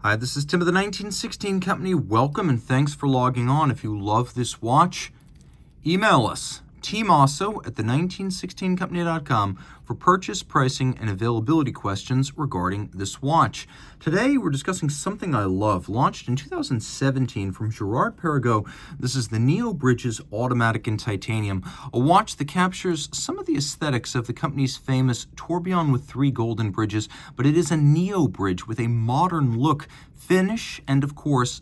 Hi, this is Tim of the 1916 Company. Welcome and thanks for logging on. If you love this watch, email us, Team Mosso at the1916company.com for purchase, pricing, and availability questions regarding this watch. Today, we're discussing something I love, launched in 2017 from Girard-Perregaux. This is the Neo Bridges Automatic in Titanium, a watch that captures some of the aesthetics of the company's famous tourbillon with 3 golden bridges, but it is a Neo bridge with a modern look, finish, and of course,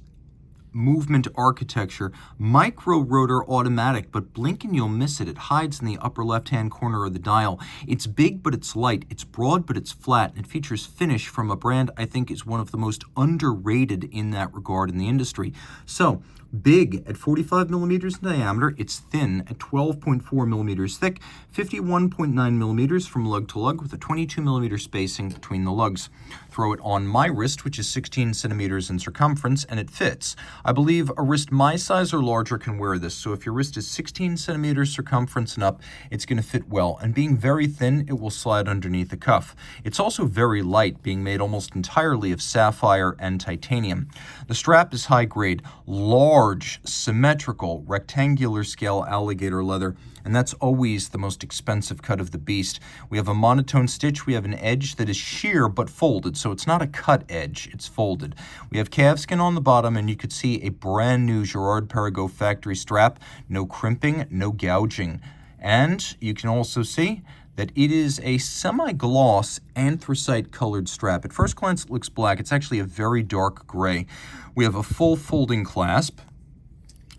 movement architecture. Micro rotor automatic, but blink and you'll miss it. It hides in the upper left-hand corner of the dial. It's big, but it's light. It's broad, but it's flat. It features finish from a brand I think is one of the most underrated in that regard in the industry. So, big at 45 millimeters in diameter. It's thin at 12.4 millimeters thick, 51.9 millimeters from lug to lug with a 22 millimeter spacing between the lugs. Throw it on my wrist, which is 16 centimeters in circumference, and it fits. I believe a wrist my size or larger can wear this, so if your wrist is 16 centimeters circumference and up, it's going to fit well. And being very thin, it will slide underneath the cuff. It's also very light, being made almost entirely of sapphire and titanium. The strap is high grade, large, symmetrical, rectangular scale alligator leather, and that's always the most expensive cut of the beast. We have a monotone stitch. We have an edge that is sheer but folded, so it's not a cut edge, it's folded. We have calfskin on the bottom, and you could see a brand new Girard-Perregaux factory strap. No crimping, no gouging. And you can also see that it is a semi-gloss anthracite colored strap. At first glance, it looks black. It's actually a very dark gray. We have a full folding clasp,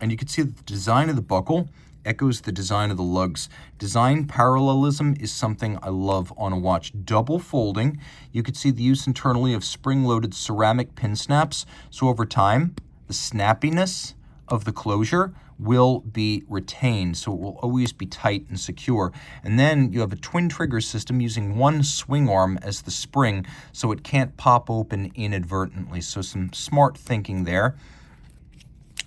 and you can see that the design of the buckle echoes the design of the lugs. Design parallelism is something I love on a watch. Double folding. You can see the use internally of spring-loaded ceramic pin snaps. So over time, the snappiness of the closure will be retained, so it will always be tight and secure. And then you have a twin trigger system using one swing arm as the spring, so it can't pop open inadvertently. So some smart thinking there.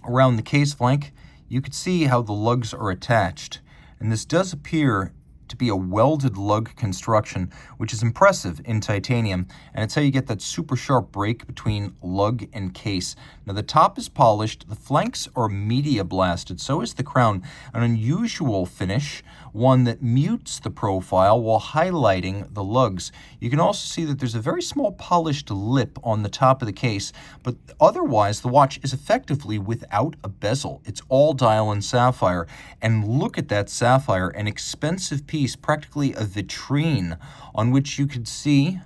Around the case flank, you can see how the lugs are attached, and this does appear to be a welded lug construction, which is impressive in titanium, and it's how you get that super sharp break between lug and case. Now the top is polished, the flanks are media blasted, so is the crown, an unusual finish, one that mutes the profile while highlighting the lugs. You can also see that there's a very small polished lip on the top of the case, but otherwise the watch is effectively without a bezel. It's all dial and sapphire, and look at that sapphire, an expensive piece, practically a vitrine, on which you could see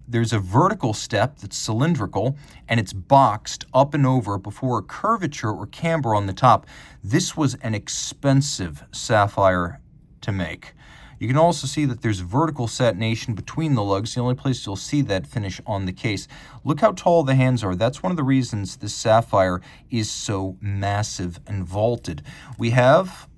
there's a vertical step that's cylindrical, and it's boxed up and over before a curvature or camber on the top. This was an expensive sapphire to make. You can also see that there's vertical satination between the lugs. The only place you'll see that finish on the case. Look how tall the hands are. That's one of the reasons this sapphire is so massive and vaulted. We have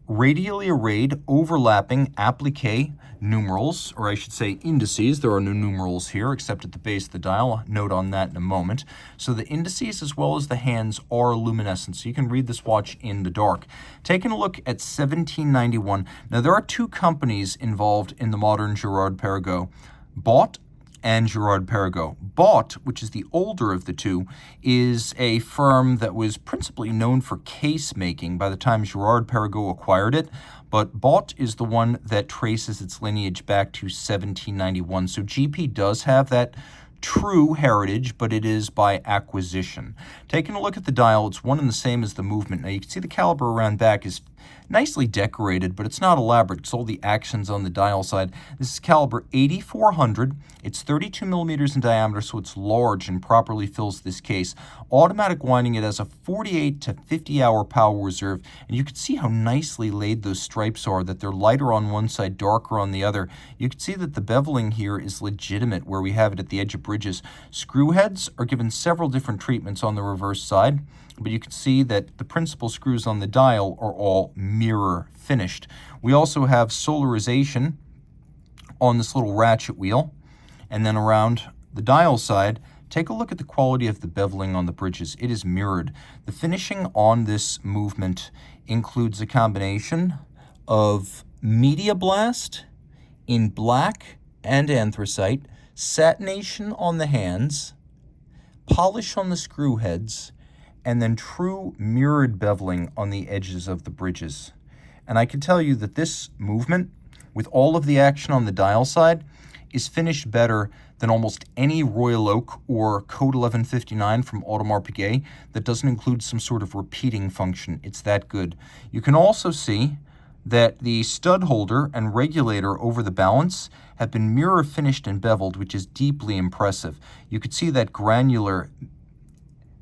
radially arrayed, overlapping applique numerals, or I should say indices. There are no numerals here except at the base of the dial. Note on that in a moment. So the indices as well as the hands are luminescent, so you can read this watch in the dark. Taking a look at 1791. Now there are 2 companies involved in the modern Girard-Perregaux, Bought and Girard-Perregaux. Bought, which is the older of the 2, is a firm that was principally known for case making by the time Girard-Perregaux acquired it, but Bought is the one that traces its lineage back to 1791. So GP does have that true heritage, but it is by acquisition. Taking a look at the dial, it's one and the same as the movement. Now you can see the caliber around back is nicely decorated, but it's not elaborate. It's all the actions on the dial side. This is caliber 8400. It's 32 millimeters in diameter, so it's large and properly fills this case. Automatic winding, it has a 48 to 50 hour power reserve, and you can see how nicely laid those stripes are, that they're lighter on one side, darker on the other. You can see that the beveling here is legitimate where we have it at the edge of bridges. Screw heads are given several different treatments on the reverse side, but you can see that the principal screws on the dial are all mirror finished. We also have solarization on this little ratchet wheel, and then around the dial side, take a look at the quality of the beveling on the bridges. It is mirrored. The finishing on this movement includes a combination of media blast in black and anthracite, satination on the hands, polish on the screw heads, and then true mirrored beveling on the edges of the bridges. And I can tell you that this movement, with all of the action on the dial side, is finished better than almost any Royal Oak or Code 1159 from Audemars Piguet that doesn't include some sort of repeating function. It's that good. You can also see that the stud holder and regulator over the balance have been mirror finished and beveled, which is deeply impressive. You could see that granular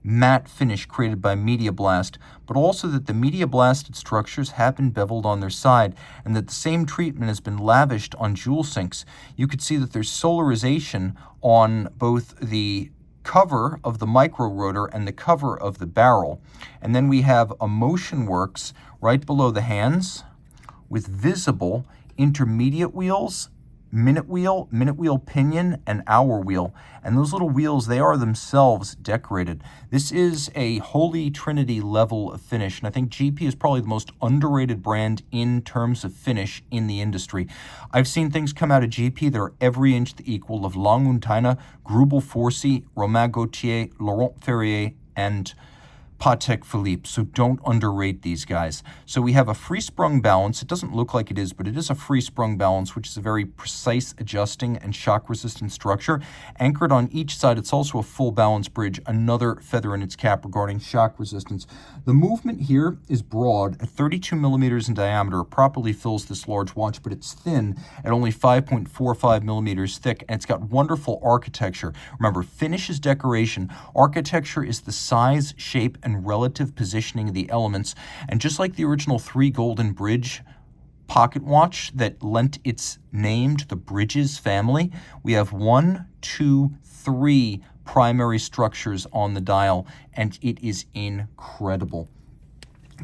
matte finish created by Media Blast, but also that the Media Blasted structures have been beveled on their side, and that the same treatment has been lavished on jewel sinks. You could see that there's solarization on both the cover of the micro rotor and the cover of the barrel. And then we have a motion works right below the hands with visible intermediate wheels, minute wheel pinion, and hour wheel. And those little wheels, they are themselves decorated. This is a Holy Trinity level of finish, and I think GP is probably the most underrated brand in terms of finish in the industry. I've seen things come out of GP that are every inch the equal of Lange & Grubel Forsey, Romain Gauthier, Laurent Ferrier, and Patek Philippe, so don't underrate these guys. So we have a free-sprung balance. It doesn't look like it is, but it is a free-sprung balance, which is a very precise adjusting and shock-resistant structure. Anchored on each side, it's also a full balance bridge, another feather in its cap regarding shock resistance. The movement here is broad at 32 millimeters in diameter. It properly fills this large watch, but it's thin at only 5.45 millimeters thick, and it's got wonderful architecture. Remember, finish is decoration. Architecture is the size, shape, and relative positioning of the elements. And just like the original 3 Golden Bridge pocket watch that lent its name to the Bridges family, we have 1, 2, 3 primary structures on the dial, and it is incredible.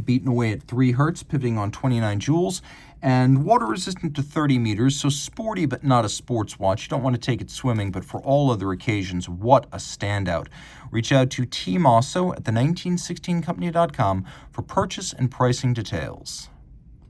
Beaten away at 3 hertz, pivoting on 29 joules, and water resistant to 30 meters, so sporty but not a sports watch. You don't want to take it swimming, but for all other occasions, what a standout. Reach out to Team Mosso at the 1916company.com for purchase and pricing details.